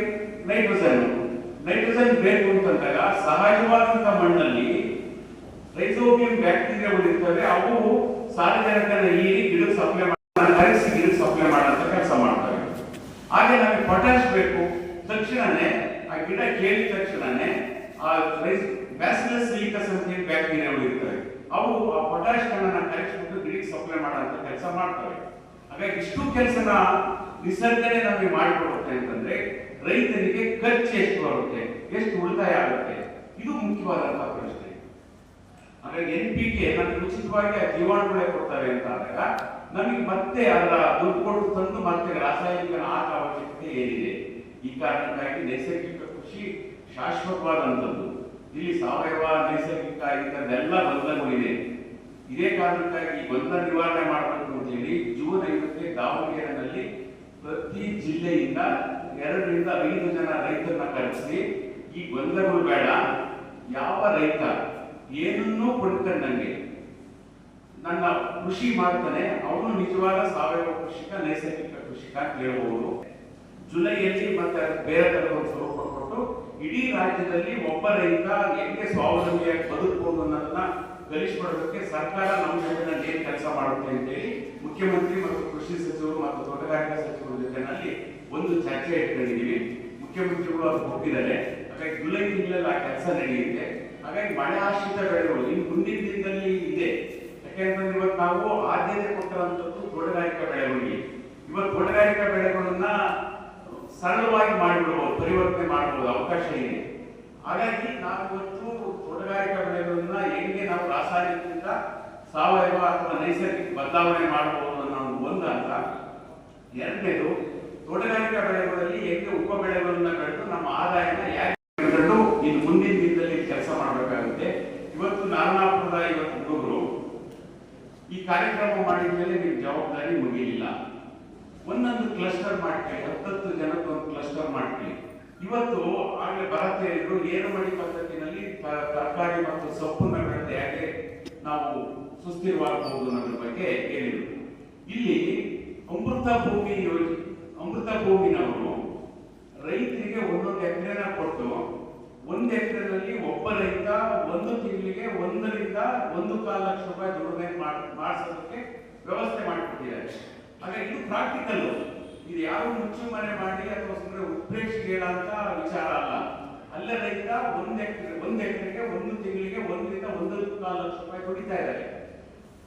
ನೈಟ್ರೋಜನ್ ಬೇಕು ಅಂತಂದಾಗ ಸಹಜವಾದಂತಹ ಮಣ್ಣಲ್ಲಿ ರೈಸೋಬಿಯಂ ಬ್ಯಾಕ್ಟೀರಿಯಾಗಳು ಇರ್ತವೆ. ಅವು ಸಾರಜನಕನ ಹೀರಿ ಗಿಡಕ್ಕೆ ಸಪ್ಲೈ ಕರಗಿಸಿ ಗಿಡಕ್ಕೆ ಸಪ್ಲೈ ಮಾಡೋಂಥ ಕೆಲಸ ಮಾಡ್ತವೆ. ಹಾಗೆ ನಮಗೆ ಪೊಟ್ಯಾಶ್ ಬೇಕು, ತಕ್ಷಣನೇ ಆ ಗಿಡ ಕೇಳಿದ ತಕ್ಷಣನೇ ಆ ಬ್ಯಾಸಿಲಸ್ ಸಿಲಿಕಸ್ ಅಂತ ಹೇಳಿ ಬ್ಯಾಕ್ಟೀರಿಯಾಗಳು ಇರ್ತವೆ. ಅವು ಆ ಪೊಟ್ಯಾಶ್ ಕಣನ ಕರಗಿಸ್ಬಿಟ್ಟು ಗಿಡಕ್ಕೆ ಸಪ್ಲೈ ಮಾಡೋಂಥ ಕೆಲಸ ಮಾಡ್ತವೆ. ಹಾಗಾಗಿ ಇಷ್ಟು ಕೆಲಸನ ನಿಸರ್ಗನೆ ನಮಗೆ ಮಾಡಿಕೊಡುತ್ತೆ ಅಂತಂದ್ರೆ ರೈತರಿಗೆ ಖರ್ಚು ಎಷ್ಟು ಬರುತ್ತೆ, ಎಷ್ಟು ಉಳಿತಾಯ ಆಗುತ್ತೆ, ಇದು ಮುಖ್ಯವಾದಂತಹ ಪ್ರಶ್ನೆ. ಹಾಗಾಗಿ NPK ನಮಗೆ ಉಚಿತವಾಗಿ ಆ ಜೀವಾಣುಗಳೇ ಕೊಡ್ತವೆ ಅಂತ ಆದಾಗ ನಮಗೆ ಮತ್ತೆ ಅದರ ದುಡ್ಡು ಕೊಟ್ಟು ತಂದು ಮತ್ತೆ ರಾಸಾಯನಿಕ ಹಾಕ ಅವಶ್ಯಕತೆ ಏನಿದೆ. ಈ ಕಾರಣಕ್ಕಾಗಿ ನೈಸರ್ಗಿಕ ಕೃಷಿ ಶಾಶ್ವತವಾದಂಥದ್ದು. ಇಲ್ಲಿ ಸಾವಯವ ನೈಸರ್ಗಿಕ ಇಂಥದ್ದೆಲ್ಲ ಗೊಂದಲಗಳಿದೆ. ಇದೇ ಕಾರಣಕ್ಕಾಗಿ ಗೊಂದಲ ನಿವಾರಣೆ ಮಾಡಬೇಕು ಅಂತ ಹೇಳಿ ಜೂನ್ 5ಕ್ಕೆ ದಾವಣಗೆರೆಯಲ್ಲಿ ಪ್ರತಿ ಜಿಲ್ಲೆಯಿಂದ 2 ರಿಂದ 5 ಜನ ರೈತರನ್ನ ಕರೆಸಿ ಈ ಗೊಂದಲಗಳು ಬೇಡ, ಯಾವ ರೈತ ಏನನ್ನೂ ಕೊಂಡ್ಕೊಂಡಂಗೆ ನನ್ನ ಕೃಷಿ ಮಾಡ್ತಾನೆ ಅವನು ನಿಜವಾದ ಸಾವಯವ ಕೃಷಿಕ ನೈಸರ್ಗಿಕ ಕೃಷಿಕ ಅಂತ ಹೇಳ್ಬೋದು. ಜುಲೈಯಲ್ಲಿ ಮತ್ತೆ ಬೇರೆ ತರದ ಒಂದು ಸ್ವರೂಪ ಕೊಟ್ಟು ಇಡೀ ರಾಜ್ಯದಲ್ಲಿ ಒಬ್ಬ ರೈತ ಹೆಂಗೆ ಸ್ವಾವಲಂಬಿಯಾಗಿ ಬದುಕಬಹುದು ಅನ್ನೋದನ್ನ ಕಲಿಸಿಕೊಡೋದಕ್ಕೆ ಸರ್ಕಾರ ನಮ್ಮ ಜೊತೆನಲ್ಲಿ ಏನ್ ಕೆಲಸ ಮಾಡುತ್ತೆ ಅಂತೇಳಿ ಮುಖ್ಯಮಂತ್ರಿ ಮತ್ತು ಕೃಷಿ ಸಚಿವರು ಮತ್ತು ತೋಟಗಾರಿಕಾ ಸಚಿವರ ಜೊತೆನಲ್ಲಿ ಒಂದು ಚರ್ಚೆ ಇಟ್ಕೊಂಡಿದ್ದೀವಿ. ಮುಖ್ಯಮಂತ್ರಿಗಳು ಅದು ಒಪ್ಪಿದ್ದಾರೆ. ಹಾಗಾಗಿ ಜುಲೈ ತಿಂಗಳಲ್ಲಿ ಆ ಕೆಲಸ ನಡೆಯುತ್ತೆ. ಹಾಗಾಗಿ ಮಳೆ ಆಶ್ರಿತ ಬೆಳೆಗಳು ಇನ್ನು ಮುಂದಿನ ದಿನದಲ್ಲಿ ಇದೆ. ಯಾಕೆಂತಂದ್ರೆ ಇವತ್ತು ನಾವು ಆದ್ಯತೆ ಕೊಟ್ಟಿರುವಂತದ್ದು ತೋಟಗಾರಿಕಾ ಬೆಳೆಗಳಿಗೆ. ಇವತ್ತು ತೋಟಗಾರಿಕಾ ಬೆಳೆಗಳನ್ನ ಸರಳವಾಗಿ ಮಾಡಿಬಿಡಬಹುದು, ಪರಿವರ್ತನೆ ಮಾಡಬಹುದು, ಅವಕಾಶ ಇದೆ. ಹಾಗಾಗಿ ನಾವು ಇವತ್ತು ತೋಟಗಾರಿಕಾ ಬೆಳೆಗಳನ್ನ ಹೆಂಗೆ ನಾವು ರಾಸಾಯನಿಕದಿಂದ ಸಾವಯವ ಅಥವಾ ನೈಸರ್ಗಿಕ ಬದಲಾವಣೆ ಮಾಡಬಹುದು ಅನ್ನೋ ಒಂದು ಅಂತ. ಎರಡನೇದು, ತೋಟಗಾರಿಕಾ ಬೆಳೆಗಳಲ್ಲಿ ಹೆಂಗೆ ಉಪ ಬೆಳೆಗಳನ್ನ ಬೆಳೆದು ನಮ್ಮ ಆದಾಯನ ಯಾಕೆ ಇನ್ನು ಮುಂದಿನ ದಿನದಲ್ಲಿ ಕೆಲಸ ಮಾಡಬೇಕಾಗುತ್ತೆ. ಇವತ್ತು ನಾರಾಯಣಪುರದ ಇವತ್ತು ಹುಡುಗರು ಈ ಕಾರ್ಯಕ್ರಮ ಮಾಡಿದ ಮೇಲೆ ನಿಮ್ಮ ಜವಾಬ್ದಾರಿ ಮುಗಿಲಿಲ್ಲ. ಒಂದೊಂದು ಕ್ಲಸ್ಟರ್ ಮಾಡ್ಕೊಳ್ಳಿ, 10 ಜನಕ್ಕೆ ಒಂದು ಕ್ಲಸ್ಟರ್ ಮಾಡ್ಕೊಳ್ಳಿ. ಇವತ್ತು ಆಗಲೇ ಭರತ್ ಹೇಳಿದ್ರು, ಏರುಮಡಿ ಪದ್ಧತಿನಲ್ಲಿ ತರಕಾರಿ ಮತ್ತು ಸೊಪ್ಪನ್ನ ಬೆಳೆದು ಯಾಕೆ ನಾವು ಸುಸ್ಥಿರವಾಗಬಹುದು ಅನ್ನೋದ್ರ ಬಗ್ಗೆ ಹೇಳಿದ್ರು. ಇಲ್ಲಿ ಅಮೃತ ಭೂಮಿ ಯೋಜನೆ, ಅಮೃತ ಭೂಮಿನವರು ರೈತರಿಗೆ 1 ಎಕರೆನ ಕೊಟ್ಟು 1 ಎಕರೆನಲ್ಲಿ ಒಬ್ಬ ರೈತ 1 ತಿಂಗಳಿಗೆ 1 ರಿಂದ 1.25 ಲಕ್ಷ ರೂಪಾಯಿ ದುಡಿಮೆ ಮಾಡಿಸೋದಕ್ಕೆ ವ್ಯವಸ್ಥೆ ಮಾಡಿಕೊಟ್ಟಿದ್ದಾರೆ. ಹಾಗಾಗಿ ಇದು ಪ್ರಾಕ್ಟಿಕಲ್. ಇದು ಯಾರು ಮುಚ್ಚುಮರೆ ಮಾಡಿ ಅಥವಾ ಸುಮ್ಮನೆ ಉತ್ಪ್ರೇಕ್ಷೆ ಹೇಳಂತ ವಿಚಾರ ಅಲ್ಲ. ಅಲ್ಲೇ ರೈತ 1 ಎಕರೆಗೆ 1 ತಿಂಗಳಿಗೆ 1 ರಿಂದ 1.25 ಲಕ್ಷ ರೂಪಾಯಿ ದುಡಿತಾ ಇದ್ದಾರೆ.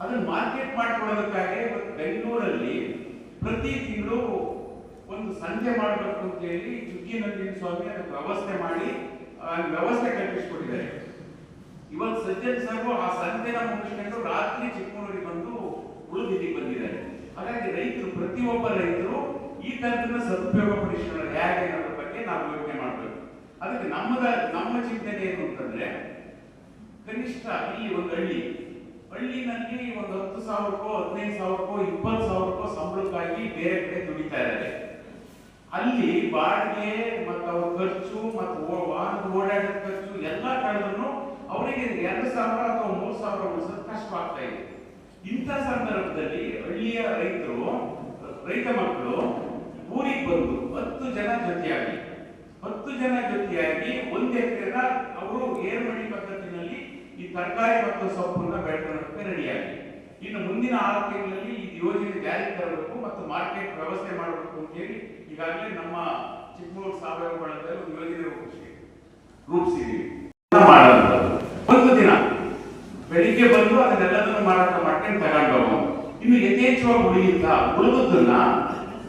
ಅದನ್ನ ಮಾರ್ಕೆಟ್ ಮಾಡ್ಕೊಳ್ಳೋದಕ್ಕಾಗಿ ಬೆಂಗಳೂರಲ್ಲಿ ಪ್ರತಿ ತಿಂಗಳು ಒಂದು ಸಂಜೆ ಮಾಡಬೇಕು ಅಂತ ಹೇಳಿ ಚುಕ್ಕಿನಂದಿನ ಸ್ವಾಮಿ ಅದಕ್ಕೆ ವ್ಯವಸ್ಥೆ ಮಾಡಿ ವ್ಯವಸ್ಥೆ ಕಲ್ಪಿಸಿಕೊಟ್ಟಿದ್ದಾರೆ. ಇವತ್ತು ಸಜ್ಜನ್ ಸರ್ ಆ ಸಂಜೆನ ಮುಗಿಸ್ಕೊಂಡು ರಾತ್ರಿ ಚಿಕ್ಕಮಗಳೂರಿಗೆ ಬಂದು ಉಳಿದಿದ್ದೀವಿ ಬಂದಿದ್ದಾರೆ. ಹಾಗಾಗಿ ರೈತರು, ಪ್ರತಿಯೊಬ್ಬ ರೈತರು ಈ ತಂತ್ರನ ಸದುಪಯೋಗ ಪಡಿಸ್ಕೊಳ್ಳೋದು ಹೇಗೆ ಅನ್ನೋದ್ರ ಬಗ್ಗೆ ನಾವು ಯೋಚನೆ ಮಾಡಬೇಕು. ಅದಕ್ಕೆ ನಮ್ಮ ಚಿಂತನೆ ಏನು ಅಂತಂದ್ರೆ, ಕನಿಷ್ಠ ಇಲ್ಲಿ ಒಂದು ಹಳ್ಳಿನಲ್ಲಿ ಒಂದು 10,000ಕ್ಕೋ 15,000ಕ್ಕೋ 20,000ಕ್ಕೋ ಸಂಬಳಕ್ಕಾಗಿ ಬೇರೆ ಕಡೆ ದುಡಿತಾ ಇದ್ದಾರೆ. ಅಲ್ಲಿ ಬಾಡಿಗೆ ಮತ್ತು ಅವ್ರ ಖರ್ಚು ಮತ್ತು ವಾಹನದ ಓಡಾಡೋ ಖರ್ಚು ಎಲ್ಲ ಕಳೆದ್ರು ಅವರಿಗೆ 2,000 ಅಥವಾ 3,000 ಉಳಿಸೋದು ಕಷ್ಟವಾಗ್ತಾ ಇದೆ. ಇಂಥ ಸಂದರ್ಭದಲ್ಲಿ ಹಳ್ಳಿಯ ರೈತ ಮಕ್ಕಳು ಊರಿಗೆ ಬಂದು 10 ಜನ ಜೊತೆಯಾಗಿ 1 ಎಕರೆನ ಅವರು ಏರ್ಮಡಿ ಪದ್ಧತಿನಲ್ಲಿ ಈ ತರಕಾರಿ ಮತ್ತು ಸೊಪ್ಪನ್ನ ಬೆಳೆಕೊಳ್ಳೋದಕ್ಕೆ ರೆಡಿಯಾಗಿ, ಇನ್ನು ಮುಂದಿನ 6 ತಿಂಗಳಲ್ಲಿ ಈ ಯೋಜನೆ ಜಾರಿಗೆ ತರಬೇಕು ಮತ್ತು ಮಾರ್ಕೆಟ್ ವ್ಯವಸ್ಥೆ ಮಾಡಬೇಕು ಅಂತ ಹೇಳಿ ಈಗಾಗಲೇ ನಮ್ಮ ಚಿಕ್ಕಮಗಳೂರು ಸಾವಯವ ಬಳಗದಲ್ಲಿ ಒಂದು ಯೋಜನೆ ರೂಪಿಸಿದ್ದೀವಿ. ಒಂದು ದಿನ ಬೆಳಿಗ್ಗೆ ಬಂದು ಅದನ್ನೆಲ್ಲದನ್ನು ಮಾರಾಟ ಮಾಡ್ಕೊಂಡು ತಗೊಂಡು ಇನ್ನು ಯಥೇಚ್ಛವಾಗಿ ಉಳಿದನ್ನ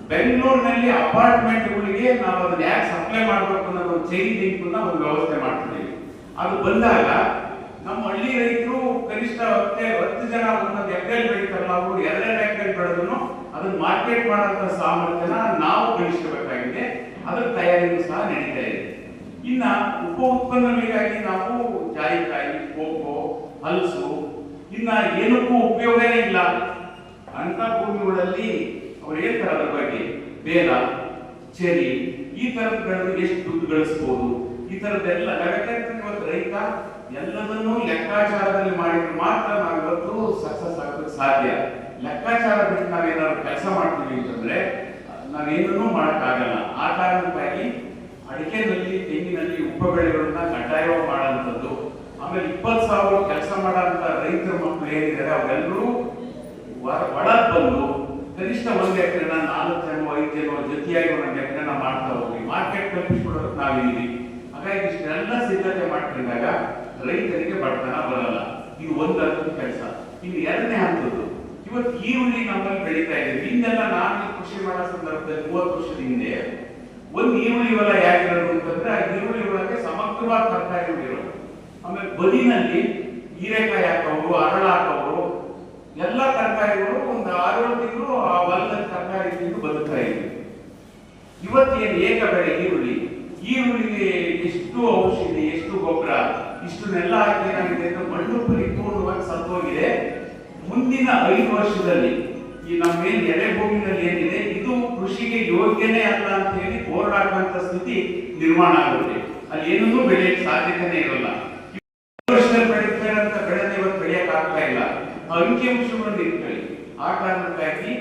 ಬೆಂಗಳೂರಿನಲ್ಲಿ ಅಪಾರ್ಟ್ಮೆಂಟ್ಗಳಿಗೆ ನಾವು ಅದನ್ನ ಯಾಕೆ ಸಪ್ಲೈ ಮಾಡಬೇಕು ಅನ್ನೋ ಒಂದು ಚೈನ್ ಲಿಂಕ್ ಒಂದು ವ್ಯವಸ್ಥೆ ಮಾಡ್ತಿದ್ದೀವಿ. ಅದು ಬಂದಾಗ ನಮ್ಮ ಹಳ್ಳಿ ರೈತರು ಕನಿಷ್ಠ 10 ಜನ 1 ಎಕರೆ ಬೆಳೀತಾರಲ್ಲ, ಅವರು 2 ಎಕರೆ ಬೆಳೆದ್ರು ಅದನ್ನ ಮಾರ್ಕೆಟ್ ಮಾಡುವಂತ ಸಾಮರ್ಥ್ಯನ ನಾವು ಗಳಿಸಬೇಕಾಗಿದೆ. ಅದರ ತಯಾರಿಯೂ ಸಹ ನಡೀತಾ ಇದೆ. ಇನ್ನ ಉಪ ಉತ್ಪನ್ನಗಳಿಗಾಗಿ ನಾವು ಜಾಯಿಕಾಯಿ, ಕೋಕೋ, ಹಲಸು ಇನ್ನ ಏನಕ್ಕೂ ಉಪಯೋಗನೇ ಇಲ್ಲ ಅಂತ ಭೂಮಿಗಳಲ್ಲಿ ಅವ್ರು ಹೇಳ್ತಾರೆ ಅದ್ರ ಬಗ್ಗೆ. ಬೇಲ, ಚೆರಿ ಈ ತರದ ಬೆಳೆದು ಎಷ್ಟು ದುಡ್ಡು ಗಳಿಸಬಹುದು, ಈ ತರದ್ದೆಲ್ಲ ಇವತ್ತು ರೈತ ಎಲ್ಲದನ್ನೂ ಲೆಕ್ಕಾಚಾರದಲ್ಲಿ ಮಾಡಿದ್ರೆ ಮಾತ್ರ ನಾವಿವತ್ತು ಸಕ್ಸಸ್ ಆಗೋದಕ್ಕೆ ಸಾಧ್ಯ. ಲೆಕ್ಕಾಚಾರ ಬಿಟ್ಟು ನಾವೇನಾದ್ರು ಕೆಲಸ ಮಾಡ್ತೀವಿ ಅಂತಂದ್ರೆ ನಾವೇನನ್ನೂ ಮಾಡಕ್ಕಾಗಲ್ಲ. ಆ ಕಾರಣಕ್ಕಾಗಿ ಅಡಿಕೆನಲ್ಲಿ, ತೆಂಗಿನಲ್ಲಿ ಉಪ ಬೆಳೆಗಳನ್ನ ಕಡ್ಡಾಯವಾಗಿ ಮಾಡುವಂಥದ್ದು, ಆಮೇಲೆ 20,000 ಕೆಲಸ ಮಾಡೋಂಥ ರೈತರ ಮಕ್ಕಳು ಏನಿದ್ದಾರೆ ಅವರೆಲ್ಲರೂ ಒಳಗ್ ಬಂದು ಕನಿಷ್ಠ 1 ಎಕರೆನ 4 ಜನ 5 ಜನ ಜೊತೆಯಾಗಿ 1 ಎಕರೆನ ಮಾಡ್ತಾ ಹೋಗಿ ಮಾರ್ಕೆಟ್ ಕಲ್ಪಿಸ್ಕೊಡೋದಕ್ಕೆ ನಾವಿದ್ದೀವಿ. ಹಾಗಾಗಿ ಇಷ್ಟೆಲ್ಲ ಸಿದ್ಧತೆ ಮಾಡ್ಕೊಂಡಾಗ ರೈತರಿಗೆ ಬಡತನ ಬರಲ್ಲ. ಇದು ಒಂದು ಹಂತದ ಕೆಲಸ. ಇನ್ನು 2ನೇ ಹಂತದ್ದು, ಇವತ್ತು ಈರುಳ್ಳಿ ನಮ್ಮಲ್ಲಿ ಬೆಳೀತಾ ಇದೆ. ಹಿಂದೆಲ್ಲ ನಾನು ಕೃಷಿ ಮಾಡೋ ಸಂದರ್ಭದಲ್ಲಿ 30 ವರ್ಷದ ಹಿಂದೆ ಒಂದು ಈರುಳ್ಳಿ ಹೊಲ ಯಾಕಿರೋದು ಅಂತಂದ್ರೆ ಆ ಈರುಳ್ಳಿ ಒಳಗೆ ಸಮಗ್ರವಾದ ತರಕಾರಿ ಇರೋದು. ಆಮೇಲೆ ಬದಿನಲ್ಲಿ ಹೀರೆಕಾಯಿ ಹಾಕೋರು, ಅರಳ ಹಾಕೋರು, ಎಲ್ಲ ತರಕಾರಿಗಳು ಒಂದು 6-7 ತಿಂಗಳು ಆ ಹೊಲದ ತರಕಾರಿ ತಿಂದು ಬದುಕ್ತಾ ಇದ್ವಿ. ಇವತ್ತೇನು ಏಕ ಬೆಳೆ ಈರುಳ್ಳಿಗೆ ಎಷ್ಟು ಔಷಧಿ, ಎಷ್ಟು ಗೊಬ್ಬರ, ಇಷ್ಟನ್ನೆಲ್ಲ ಹಾಕಿ ಏನಾಗಿದೆ ಅಂದ್ರೆ ಮಣ್ಣು ಪರಿಪೂರ್ಣವಾಗಿ ಸತ್ತೋಗಿದೆ. ಮುಂದಿನ 5 ವರ್ಷದಲ್ಲಿ ಈ ನಮ್ಮ ಮೇಲೆ ಎಳೆ ಭೂಮಿನಲ್ಲಿ ಏನಿದೆ ಇದು ಕೃಷಿಗೆ ಯೋಗ್ಯನೇ ಅಲ್ಲ ಅಂತ ಹೇಳಿ ಬೋರ್ಡ್ ಹಾಕುವಂತ ಸ್ಥಿತಿ ನಿರ್ಮಾಣ ಆಗುತ್ತೆ. ಅಲ್ಲಿ ಏನನ್ನೂ ಬೆಳೆಯಕ್ಕೆ ಸಾಧ್ಯತೆನೇ ಇರಲ್ಲ. ವರ್ಷದಲ್ಲಿ ಬೆಳೀತಾರಂತ ಬೆಳೆದ ಇವತ್ತು ಬೆಳೆಯಕ್ಕೆ ಆಗ್ತಾ ಇಲ್ಲ. ಅಂಕಿಅಂಶಗಳನ್ನು ಇಟ್ಕೊಳ್ಳಿ. ಆ ಕಾರಣಕ್ಕಾಗಿ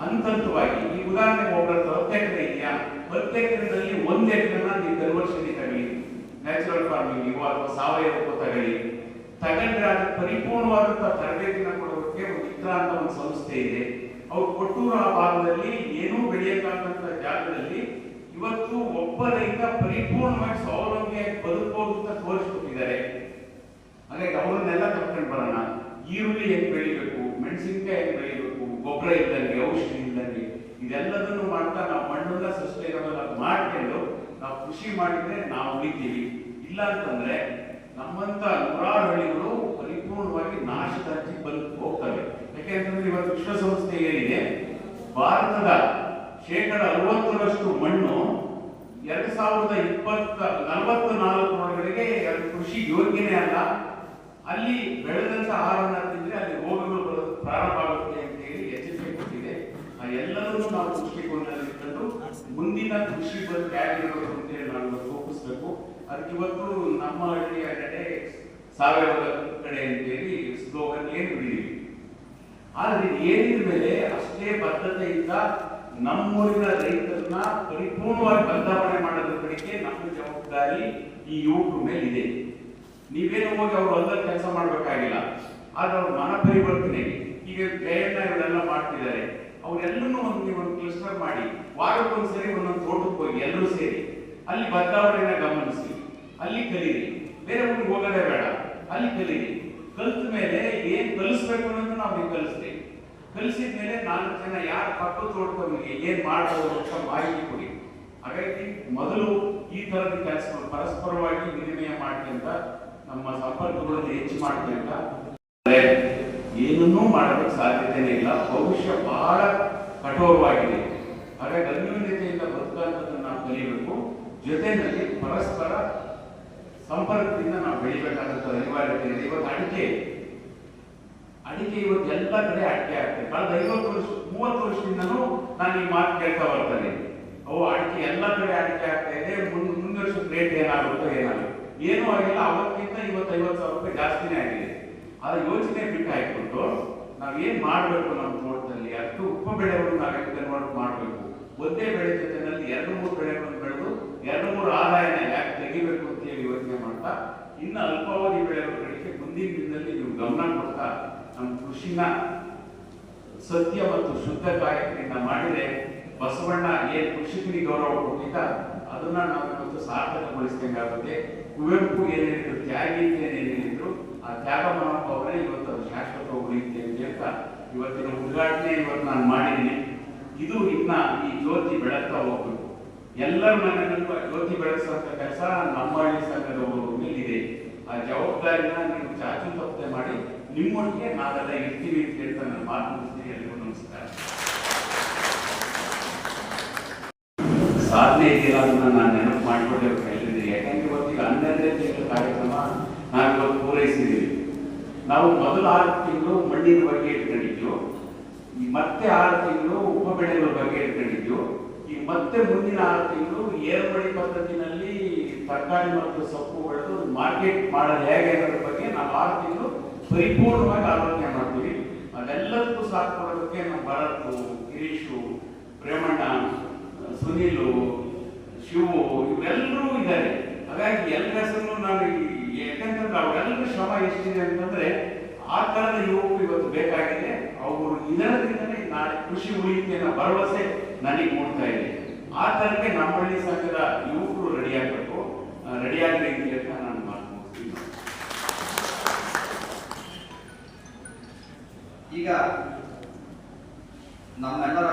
ಹಂತವಾಗಿ ಈ ಉದಾಹರಣೆಗೆ ಒಬ್ಬರ 10 ಎಕರೆ ಇದೆಯಾ, 10 ಎಕರೆದಲ್ಲಿ 1 ಎಕರೆನ ನೀವು ಕನ್ವರ್ಷನ್ ತಗೊಳ್ಳಿ, ನ್ಯಾಚುರಲ್ ಫಾರ್ಮಿಂಗ್ ಅಥವಾ ಸಾವಯವ ತಗೊಂಡ್ರೆ ಅದು ಪರಿಪೂರ್ಣವಾದಂತಹ ತರಬೇತಿನ ಕೊಡೋದಕ್ಕೆ ಒಂದು ಚಿತ್ರ ಅಂತ ಒಂದು ಸಂಸ್ಥೆ ಇದೆ. ಅವ್ರು ಕೊಟ್ಟೂರು ಆ ಭಾಗದಲ್ಲಿ ಏನೂ ಬೆಳೆಯಕ್ಕಾಗಂತ ಜಾಗದಲ್ಲಿ ಇವತ್ತು ಒಬ್ಬ ರೈತ ಪರಿಪೂರ್ಣವಾಗಿ ಸ್ವಾವಲಂಬಿಯಾಗಿ ಬದುಕಬಹುದು ಅಂತ ತೋರಿಸ್ಕೊಟ್ಟಿದ್ದಾರೆ. ಹಾಗಾಗಿ ಅವರನ್ನೆಲ್ಲ ಕರ್ಕೊಂಡು ಬರೋಣ. ಈರುಳ್ಳಿ ಹೆಂಗ್ ಬೆಳಿಬೇಕು, ಮೆಣಸಿನಕಾಯಿ ಹೆಂಗ್ ಬೆಳಿಬೇಕು, ಗೊಬ್ಬರ ಇದ್ದಂಗೆ, ಔಷಧಿ ಇದ್ದಂಗೆ, ಇದೆಲ್ಲದನ್ನು ಮಾಡ್ತಾ ನಾವು ಮಣ್ಣನ್ನ ಸಸ್ಟೈನಬಲ್ ಆಗಿ ಮಾಡ್ಕೊಂಡು ನಾವು ಕೃಷಿ ಮಾಡಿದ್ರೆ ನಾವು ಉಳಿತೀವಿ. ಇಲ್ಲ ಅಂತಂದ್ರೆ ನಮ್ಮಂತ ನೂರಾರು ಹಳ್ಳಿಗಳು ಪರಿಪೂರ್ಣವಾಗಿ ನಾಶದ ಹಂಚಿಗೆ ಬಂದು ಹೋಗ್ತವೆ. ಯಾಕೆಂತಂದ್ರೆ ಇವತ್ತು ವಿಶ್ವಸಂಸ್ಥೆ ಏನಿದೆ, ಭಾರತದ 60% ಮಣ್ಣು 2044 ಒಳಗಡೆಗೆ ಕೃಷಿ ಯೋಗ್ಯನೇ ಅಲ್ಲ. ಅಲ್ಲಿ ಬೆಳೆದಂತ ಆಹಾರನ ತಿಂದ್ರೆ ಅಲ್ಲಿ ರೋಗಗಳು ಬರೋದು ಪ್ರಾರಂಭ ಆಗುತ್ತೆ ಅಂತ ಹೇಳಿ ಎಚ್ಚರಿಕೆ ಕೊಟ್ಟಿದೆ. ಆ ಎಲ್ಲರನ್ನೂ ನಾವು ದೃಷ್ಟಿಕೋನದಲ್ಲಿ ಇಟ್ಕೊಂಡು ಮುಂದಿನ ಕೃಷಿ ಬದುಕು ಹೇಗಿರಬೇಕು ಅಂತ ಹೇಳಿ ನಾವು ರೂಪಿಸ್ಬೇಕು. ಅದಕ್ಕೆ ಇವತ್ತು ನಮ್ಮ ಹಳ್ಳಿಯ ಕಡೆ ಸಾವಯವ ಕಡೆ ಅಂತೇಳಿ ಸ್ಲೋಗನ್ ಏನು ಬಿಡಿದೀವಿ. ಆದ್ರೆ ಏನಿದ ಮೇಲೆ ಅಷ್ಟೇ ಬದ್ಧತೆಯಿಂದ ನಮ್ಮೂರಿನ ರೈತರನ್ನ ಪರಿಪೂರ್ಣವಾಗಿ ಬದಲಾವಣೆ ಮಾಡೋದ್ರ ಕಡೆಗೆ ನಮ್ಮ ಜವಾಬ್ದಾರಿ ಈ ಯುವಕರ ಮೇಲೆ ಇದೆ. ನೀವೇನು ಹೋಗಿ ಅವ್ರು ಹೊಲದಲ್ಲಿ ಕೆಲಸ ಮಾಡ್ಬೇಕಾಗಿಲ್ಲ, ಆದ್ರೆ ಅವ್ರ ಮನ ಪರಿವರ್ತನೆಗೆ ಈಗ ಜಯಣ್ಣ ಇವರೆಲ್ಲ ಮಾಡ್ತಿದ್ದಾರೆ. ಅವರೆಲ್ಲರೂ ಒಂದು ಕ್ಲಸ್ಟರ್ ಮಾಡಿ ವಾರಕ್ಕೊಂದ್ಸರಿ ಒಂದೊಂದು ತೋಟಕ್ಕೆ ಹೋಗಿ ಎಲ್ಲರೂ ಸೇರಿ ಅಲ್ಲಿ ಬದಲಾವಣೆನ ಗಮನಿಸಿ, ಅಲ್ಲಿ ಕಲೀರಿ. ಬೇರೆ ಊರಿಗೆ ಹೋಗೋದೇ ಬೇಡ, ಅಲ್ಲಿ ಕಲೀರಿ. ಕಲ್ತ ಮೇಲೆ ಏನ್ ಕಲಿಸ್ಬೇಕು ಅನ್ನೋದು ನಾವು ನೀವು ಕಲಿಸ್ತೀವಿ. ಕಲಿಸಿದ ಮೇಲೆ 4 ಜನ ಯಾರು ಪಕ್ಕದ ತೋಟದವರಿಗೆ ಏನ್ ಮಾಡಬಹುದು ಅಂತ ಮಾಹಿತಿ ಕೊಡಿ. ಹಾಗಾಗಿ ಮೊದಲು ಈ ತರದ ಕೆಲಸಗಳು ಪರಸ್ಪರವಾಗಿ ವಿನಿಮಯ ಮಾಡ್ಕೊಂತ ನಮ್ಮ ಸಂಪರ್ಕಗಳನ್ನು ಹೆಚ್ಚು ಮಾಡ್ಕೊಂತ ಏನನ್ನೂ ಮಾಡೋದಕ್ಕೆ ಸಾಧ್ಯತೆನೇ ಇಲ್ಲ. ಭವಿಷ್ಯ ಬಹಳ ಕಠೋರವಾಗಿದೆ. ಹಾಗಾಗಿ ಅನ್ಯೋನ್ಯತೆಯಿಂದ ಬದುಕುವಂಥದ್ದನ್ನು ನಾವು ಕಲಿಯಬೇಕು. ಜೊತೆಯಲ್ಲಿ ಪರಸ್ಪರ ಸಂಪರ್ಕದಿಂದ ನಾವು ಬೆಳಿಬೇಕಾದಂಥ ಅನಿವಾರ್ಯತೆ ಇದೆ. ಇವತ್ತು ಅಡಿಕೆ ಇವತ್ತು ಎಲ್ಲ ಕಡೆ ಅಡಿಕೆ ಆಗ್ತದೆ. ಕಳೆದ 30 ವರ್ಷದಿಂದನೂ ನಾನು ಈ ಮಾತು ಕೇಳ್ತಾ ಬರ್ತಾನೆ. ಅಡಿಕೆ ಎಲ್ಲ ಕಡೆ ಅಡಿಕೆ ಆಗ್ತಾ ಇದೆ, ಮುಂದಿನ ವರ್ಷದ ರೇಟ್ ಏನಾಗುತ್ತೋ ಏನಾಗುತ್ತೆ, ಏನೂ ಆಗಿಲ್ಲ. ಅವತ್ತಿಂದ ಇವತ್ತು 50,000 ರೂಪಾಯಿ ಜಾಸ್ತಿನೇ ಆಗಿದೆ. ಅದು ಯೋಚನೆ ಬಿಟ್ಟು ಹಾಕಿಬಿಟ್ಟು ನಾವೇನ್ ಮಾಡ್ಬೇಕು ನಮ್ಮ ತೋಟದಲ್ಲಿ, ಅಷ್ಟು ಉಪ ಬೆಳೆಗಳನ್ನು ನಾವೇನು ಕನ್ವರ್ಟ್ ಮಾಡಬೇಕು. ಒಂದೇ ಬೆಳೆ ಜೊತೆನಲ್ಲಿ 2-3 ಬೆಳೆಗಳನ್ನು ಬೆಳೆದು 2-3 ಆದಾಯನ ಯಾಕೆ ತೆಗಿಬೇಕು ಅಂತ ಹೇಳಿ ಯೋಚನೆ ಮಾಡ್ತಾ ಇನ್ನು ಅಲ್ಪಾವಧಿ ಬೆಳೆಗಳಿಗೆ ಮುಂದಿನ ದಿನದಲ್ಲಿ ನೀವು ಗಮನ ಕೊಡ್ತಾ ನಮ್ಮ ಕೃಷಿನ ಸತ್ಯ ಮತ್ತು ಶುದ್ಧ ಕಾಯಕದಿಂದ ಮಾಡಿದ್ರೆ ಬಸವಣ್ಣ ಏನ್ ಕೃಷಿಕನಿಗೆ ಗೌರವ ಕೊಟ್ಟಿದ್ದ ಅದನ್ನ ನಾವು ಇವತ್ತು ಸಾರ್ಥಕಗೊಳಿಸಿದಂಗಾಗುತ್ತೆ. ಕುವೆಂಪು ಏನೇನಿದ್ರು, ತ್ಯಾಗಿ ಏನೇನಿದ್ರು, ಆ ತ್ಯಾಗ ಮನೋಭಾವನೆ ಇವತ್ತು ಅದು ಶಾಶ್ವತ ಉಳಿಯುತ್ತೆ ಅಂತ ಹೇಳ್ತಾ ಇವತ್ತಿನ ಉದ್ಘಾಟನೆ ಇವತ್ತು ನಾನು ಮಾಡಿದ್ದೀನಿ. ಇದು ಇನ್ನ ಈ ಜ್ಯೋತಿ ಬೆಳಗ್ತಾ ಹೋಗ್ಬೇಕು. ಎಲ್ಲರ ಮನೆಯಲ್ಲೂ ಜ್ಯೋತಿ ಬೆಳೆಸುವಂತ ಕೆಲಸ ನಮ್ಮ ಹಳ್ಳಿ ಸಂಘದವರು ಮೇಲಿದೆ. ಆ ಜವಾಬ್ದಾರಿನ ನೀವು ಚಾಚು ತಪ್ಪದೆ ಮಾಡಿ ನಿಮ್ಮೊಟ್ಟಿಗೆ ನಾವೆಲ್ಲ ಇರ್ತೀವಿ ಅಂತ ಹೇಳ್ತಾ ನನ್ನ ಮಾತು ಮುಗಿಸ್ತೀನಿ. ಎಲ್ರಿಗೂ ನಮಸ್ಕಾರ. ಸಾಧನೆ ಇದೆಯಲ್ಲ ಅದನ್ನ ನಾನು ನೆನಪು ಮಾಡಿಕೊಡ್ಬೇಕು ಹೇಳಿದ್ರಿ. ಯಾಕಂದ್ರೆ ಇವತ್ತಿಗೆ 12ನೇ ತಿಂಗಳ ಕಾರ್ಯಕ್ರಮ ನಾವು ಇವತ್ತು ಪೂರೈಸಿದ್ದೀವಿ. ನಾವು ಮೊದಲು 6 ತಿಂಗಳು ಮಣ್ಣಿನ ಬಗ್ಗೆ ಇಟ್ಕೊಂಡಿದ್ವು, ಮತ್ತೆ 6 ತಿಂಗಳು ಉಪ ಬೆಳೆಗಳ ಬಗ್ಗೆ ಇಟ್ಕೊಂಡಿದ್ವು. ಈಗ ಮತ್ತೆ ಮುಂದಿನ 6 ತಿಂಗಳು ಏರ್ಮಡಿ ಪದ್ಧತಿನಲ್ಲಿ ತರಕಾರಿ ಮತ್ತು ಸೊಪ್ಪು ಬೆಳೆದು ಮಾರ್ಕೆಟ್ ಮಾಡೋದು ಹೇಗೆ ಅನ್ನೋದ್ರ ಬಗ್ಗೆ ನಾವು 6 ತಿಂಗಳು ಪರಿಪೂರ್ಣವಾಗಿ ಆಲೋಚನೆ ಮಾಡ್ತೀವಿ. ಅದೆಲ್ಲದಕ್ಕೂ ಸಾಥ್ ಕೊಡೋದಕ್ಕೆ ನಮ್ಮ ಭರತ್, ಗಿರೀಶು, ಪ್ರೇಮಣ್ಣ, ಸುನೀಲು, ಶಿವು ಇವರೆಲ್ಲರೂ ಇದ್ದಾರೆ. ಹಾಗಾಗಿ ಎಲ್ಲರ ಹೆಸರು ನಾನು ಯಾಕಂತಂದ್ರೆ ಅವರೆಲ್ಲರೂ ಶ್ರಮ ಎಷ್ಟಿದೆ ಅಂತಂದ್ರೆ ಆ ತರದ ಯುವಕರು ಇವತ್ತು ಬೇಕಾಗಿದೆ. ಅವರು ಇದರಿಂದಲೇ ನಾಳೆ ಕೃಷಿ ಉಳಿಯುತ್ತೆ ಅನ್ನೋ ಭರವಸೆ ನನಗೆ ಮೂಡ್ತಾ ಇದೆ. ಆ ತರಕ್ಕೆ ನಮ್ಮ ಹಳ್ಳಿ ಸಂಘದ ಯುವಕರು ರೆಡಿಯಾಗಬೇಕು. ರೆಡಿಯಾಗಲಿ ಅಂತ ನಾನು ಮಾತು ಮುಗಿಸ್ತೀನಿ. ಈಗ ನಮ್ಮೆಲ್ಲರ